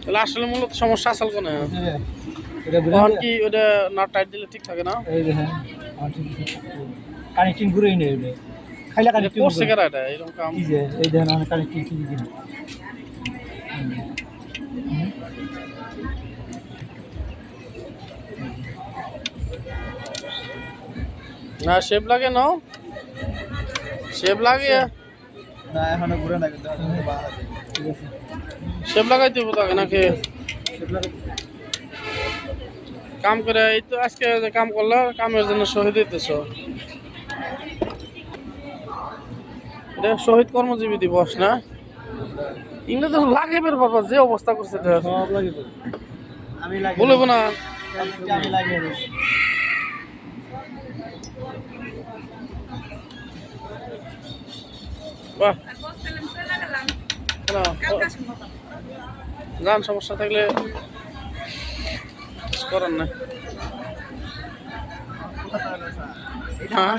তাহলে আসলে মূলত সমস্যা আসল কোনে কি ওটা না টাইট দিলে ঠিক থাকে না? এই দেখেন কানেক্টিং ঘুরেই নেই ওটা খাইলা কানেক্টিং পড়ছে কেরা এটা এরকম কাম? এই যে এই দেখেন আমি কানেক্টিং ঠিক দিন না শেপ লাগে না, শেপ লাগে না এখনো ঘুরে না কিন্তু ঠিক আছে শেপ লাগাই দিব তাকে নাকি কাম করে? এই তো আজকে যে কাম করলো কামের জন্য শহীদ হইতেছ, এটা শহীদ কর্মজীবী দিবস না? ইংরেজি লাগে বের বাবা যে অবস্থা করছে সব লাগে আমি লাগে বলবো না আমি লাগে বাহ যান সমস্যা থাকলে করার না। হ্যাঁ